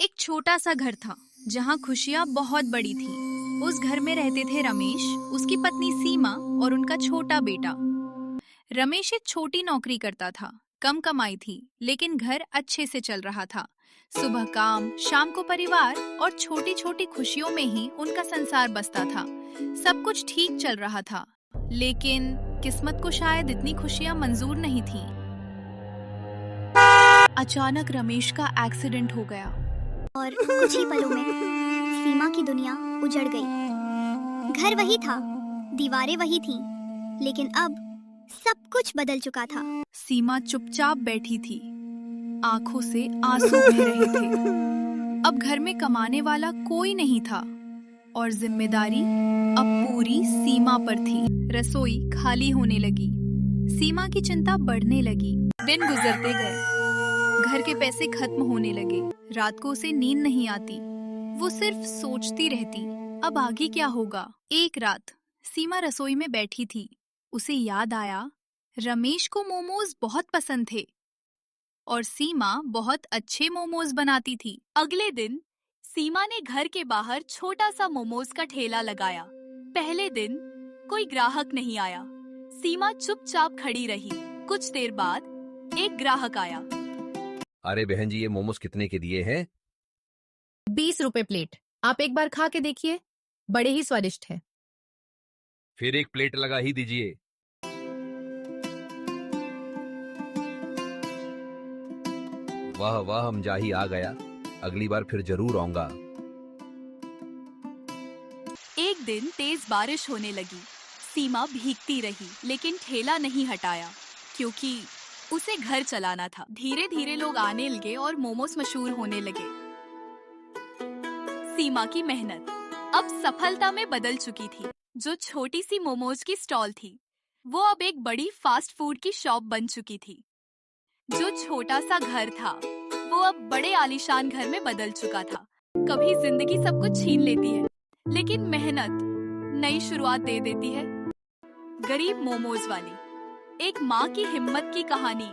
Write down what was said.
एक छोटा सा घर था जहाँ खुशियाँ बहुत बड़ी थी। उस घर में रहते थे रमेश, उसकी पत्नी सीमा और उनका छोटा बेटा। रमेश एक छोटी नौकरी करता था, कम कमाई थी, लेकिन घर अच्छे से चल रहा था। सुबह काम, शाम को परिवार और छोटी छोटी खुशियों में ही उनका संसार बसता था। सब कुछ ठीक चल रहा था, लेकिन किस्मत को शायद इतनी खुशियाँ मंजूर नहीं थी। अचानक रमेश का एक्सीडेंट हो गया। और कुछ ही पलों में सीमा की दुनिया उजड़ गई। घर वही था, दीवारें वही थीं, लेकिन अब सब कुछ बदल चुका था। सीमा चुपचाप बैठी थी, आंखों से आंसू बह रहे थे। अब घर में कमाने वाला कोई नहीं था और जिम्मेदारी अब पूरी सीमा पर थी। रसोई खाली होने लगी, सीमा की चिंता बढ़ने लगी। दिन गुजरते गए, घर के पैसे खत्म होने लगे। रात को उसे नींद नहीं आती, वो सिर्फ सोचती रहती, अब आगे क्या होगा। एक रात सीमा रसोई में बैठी थी, उसे याद आया रमेश को मोमोज बहुत पसंद थे और सीमा बहुत अच्छे मोमोज बनाती थी। अगले दिन सीमा ने घर के बाहर छोटा सा मोमोज का ठेला लगाया। पहले दिन कोई ग्राहक नहीं आया। सीमा चुपचाप खड़ी रही। कुछ देर बाद एक ग्राहक आया। अरे बहन जी, ये मोमोज कितने के दिए हैं? 20 रुपए प्लेट। आप एक बार खा के देखिए, बड़े ही स्वादिष्ट है। फिर एक प्लेट लगा ही दीजिए। वाह वाह, हमजाही आ गया। अगली बार फिर जरूर आऊंगा। एक दिन तेज बारिश होने लगी। सीमा भीगती रही, लेकिन ठेला नहीं हटाया, क्योंकि उसे घर चलाना था। धीरे धीरे लोग आने लगे और मोमोज मशहूर होने लगे। सीमा की मेहनत अब सफलता में बदल चुकी थी। जो छोटी सी मोमोज की स्टॉल थी, वो अब एक बड़ी फास्ट फूड की शॉप बन चुकी थी। जो छोटा सा घर था, वो अब बड़े आलीशान घर में बदल चुका था। कभी जिंदगी सब कुछ छीन लेती है, लेकिन मेहनत नई शुरुआत दे देती है। गरीब मोमोज वाली, एक माँ की हिम्मत की कहानी।